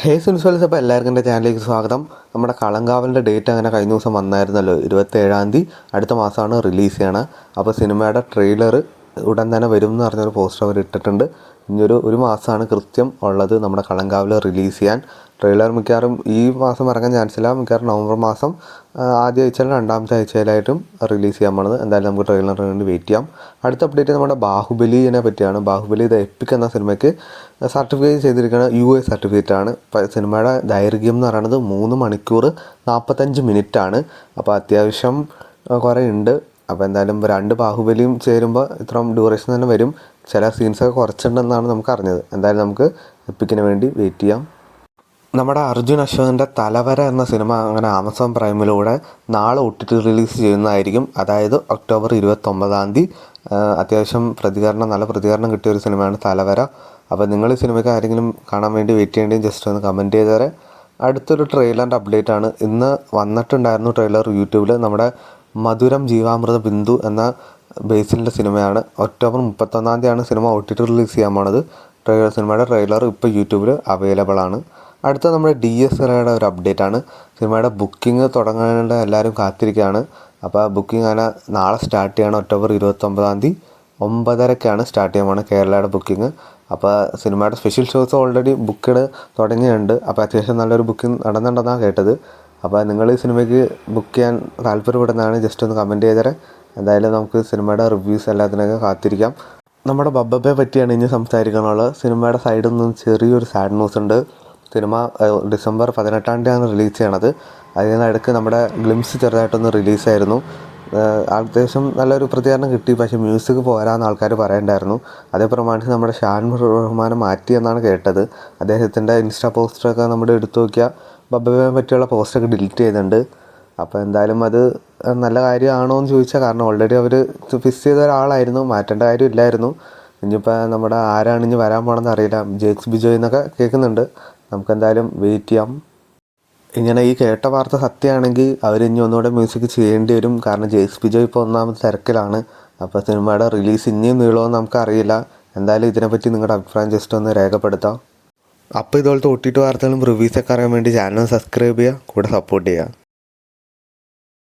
ഹേ സുനിസ്, അപ്പോൾ എല്ലാവർക്കും എൻ്റെ ചാനലിലേക്ക് സ്വാഗതം. നമ്മുടെ കളങ്കാവലിൻ്റെ ഡേറ്റ് അങ്ങനെ കഴിഞ്ഞ ദിവസം വന്നായിരുന്നല്ലോ, 27-ാം തീയതി അടുത്ത മാസമാണ് റിലീസ് ചെയ്യണത്. അപ്പോൾ സിനിമയുടെ ട്രെയിലർ ഉടൻ തന്നെ വരും എന്ന് പറഞ്ഞൊരു പോസ്റ്റർ അവർ ഇട്ടിട്ടുണ്ട്. ഇനിയൊരു മാസമാണ് കൃത്യം ഉള്ളത് നമ്മുടെ കളങ്കാവിൽ റിലീസ് ചെയ്യാൻ. ട്രെയിലർ മിക്കവാറും ഈ മാസം ഇറങ്ങാൻ ചാൻസ് ഇല്ല, മിക്കവാറും നവംബർ മാസം ആദ്യ ആഴ്ചയിലും രണ്ടാമത്തെ ആഴ്ചയിലായിട്ടും റിലീസ് ചെയ്യാൻ പോണത്. എന്തായാലും നമുക്ക് ട്രെയിലറിന് വേണ്ടി വെയിറ്റ് ചെയ്യാം. അടുത്ത അപ്ഡേറ്റ് നമ്മുടെ ബാഹുബലിനെ പറ്റിയാണ്. ബാഹുബലി ദ എപ്പിക് എന്ന സിനിമയ്ക്ക് സർട്ടിഫിക്കറ്റ് ചെയ്തിരിക്കുന്ന UA സർട്ടിഫിക്കറ്റാണ്. സിനിമയുടെ ദൈർഘ്യം എന്ന് പറയുന്നത് 3 മണിക്കൂർ 45 മിനിറ്റാണ്. അപ്പോൾ അത്യാവശ്യം കുറേ ഉണ്ട്. അപ്പോൾ എന്തായാലും 2 ബാഹുബലിയും ചേരുമ്പോൾ ഇത്രയും ഡ്യൂറേഷൻ തന്നെ വരും. ചില സീൻസൊക്കെ കുറച്ചിട്ടുണ്ടെന്നാണ് നമുക്ക് അറിഞ്ഞത്. എന്തായാലും നമുക്ക് എപ്പിക്കിന് വേണ്ടി വെയിറ്റ് ചെയ്യാം. നമ്മുടെ അർജുൻ അശോകൻ്റെ തലവര എന്ന സിനിമ അങ്ങനെ ആമസോൺ പ്രൈമിലൂടെ നാളെ OTT റിലീസ് ചെയ്യുന്നതായിരിക്കും. അതായത് ഒക്ടോബർ 29-ാം തീയതി. അത്യാവശ്യം നല്ല പ്രതികരണം കിട്ടിയ ഒരു സിനിമയാണ് തലവര. അപ്പോൾ നിങ്ങൾ ഈ സിനിമയ്ക്ക് ആരെങ്കിലും കാണാൻ വേണ്ടി വെയിറ്റ് ചെയ്യേണ്ടത് ജസ്റ്റ് ഒന്ന് കമൻറ്റ് ചെയ്തേരെ. അടുത്തൊരു ട്രെയിലറിൻ്റെ അപ്ഡേറ്റ് ആണ്. ഇന്ന് വന്നിട്ടുണ്ടായിരുന്നു ട്രെയിലർ യൂട്യൂബിൽ. നമ്മുടെ മധുരം ജീവാമൃത ബിന്ദു എന്ന ബേസിലിൻ്റെ സിനിമയാണ്. ഒക്ടോബർ 31-ാം തീയതിയാണ് സിനിമ OTT റിലീസ് ചെയ്യാൻ പോണത്. സിനിമയുടെ ട്രെയിലർ ഇപ്പോൾ യൂട്യൂബിൽ അവൈലബിൾ ആണ്. അടുത്ത നമ്മുടെ DSLയുടെ ഒരു അപ്ഡേറ്റ് ആണ്. സിനിമയുടെ ബുക്കിംഗ് തുടങ്ങാനുള്ള എല്ലാവരും കാത്തിരിക്കുകയാണ്. അപ്പോൾ ബുക്കിംഗ് അങ്ങനെ നാളെ സ്റ്റാർട്ട് ചെയ്യണം. ഒക്ടോബർ 29-ാം തീയതി 9:30-ക്കാണ് സ്റ്റാർട്ട് ചെയ്യാൻ പോകുന്നത് കേരളയുടെ ബുക്കിംഗ്. അപ്പോൾ സിനിമയുടെ സ്പെഷ്യൽ ഷോസ് ഓൾറെഡി ബുക്കിഡ് തുടങ്ങിയിട്ടുണ്ട്. അപ്പോൾ അത്യാവശ്യം നല്ലൊരു ബുക്കിംഗ് നടന്നിട്ടുണ്ടെന്നാണ് കേട്ടത്. അപ്പോൾ നിങ്ങൾ ഈ സിനിമയ്ക്ക് ബുക്ക് ചെയ്യാൻ താല്പര്യപ്പെടുന്നതാണ് ജസ്റ്റ് ഒന്ന് കമൻറ്റ് ചെയ്തേരെ. എന്തായാലും നമുക്ക് സിനിമയുടെ റിവ്യൂസ് എല്ലാത്തിനൊക്കെ കാത്തിരിക്കാം. നമ്മുടെ ബബ്ബയെ പറ്റിയാണ് ഇനി സംസാരിക്കാനുള്ളത്. സിനിമയുടെ സൈഡിൽ നിന്ന് ചെറിയൊരു സാഡ് ന്യൂസ് ഉണ്ട്. സിനിമ ഡിസംബർ 18-ാം തീയതിയാണ് റിലീസ് ചെയ്യണത്. അതിനിടയ്ക്ക് നമ്മുടെ ഗ്ലിംസ് ചെറുതായിട്ടൊന്ന് റിലീസായിരുന്നു. അത്യാവശ്യം നല്ലൊരു പ്രതികരണം കിട്ടി. പക്ഷേ മ്യൂസിക് പോരാന്ന് ആൾക്കാർ പറയണ്ടായിരുന്നു. അതേ പ്രമാണിച്ച് നമ്മുടെ ഷാൻ റഹ്മാനെ മാറ്റിയെന്നാണ് കേട്ടത്. അദ്ദേഹത്തിൻ്റെ ഇൻസ്റ്റാ പോസ്റ്ററൊക്കെ നമ്മുടെ എടുത്തു നോക്കിയാൽ ബബ്ബയെ പറ്റിയുള്ള പോസ്റ്ററൊക്കെ ഡിലീറ്റ് ചെയ്തിട്ടുണ്ട്. അപ്പോൾ എന്തായാലും അത് നല്ല കാര്യമാണോ എന്ന് ചോദിച്ചാൽ, കാരണം ഓൾറെഡി അവർ ഫിക്സ് ചെയ്ത ഒരാളായിരുന്നു, മാറ്റേണ്ട കാര്യമില്ലായിരുന്നു. ഇനിയിപ്പോൾ നമ്മുടെ ആരാണ് ഇനി വരാൻ പോകണമെന്ന് അറിയില്ല. ജേക്സ് ബിജോയ് എന്നൊക്കെ കേൾക്കുന്നുണ്ട്. നമുക്കെന്തായാലും വെയിറ്റ് ചെയ്യാം. ഇങ്ങനെ ഈ കേട്ട വാർത്ത സത്യമാണെങ്കിൽ അവർ ഇനി ഒന്നുകൂടെ മ്യൂസിക് ചെയ്യേണ്ടി വരും. കാരണം ജേക്സ് ബിജോയ് ഇപ്പോൾ ഒന്നാമത് തിരക്കിലാണ്. അപ്പോൾ സിനിമയുടെ റിലീസ് ഇനിയും നീളുമെന്ന് നമുക്കറിയില്ല. എന്തായാലും ഇതിനെപ്പറ്റി നിങ്ങളുടെ അഭിപ്രായം ജസ്റ്റ് ഒന്ന് രേഖപ്പെടുത്താം. അപ്പോൾ ഇതുപോലത്തെ OTT വാർത്തകളും റിവ്യൂസൊക്കെ അറിയാൻ വേണ്ടി ചാനൽ സബ്സ്ക്രൈബ് ചെയ്യുക, കൂടെ സപ്പോർട്ട് ചെയ്യുക.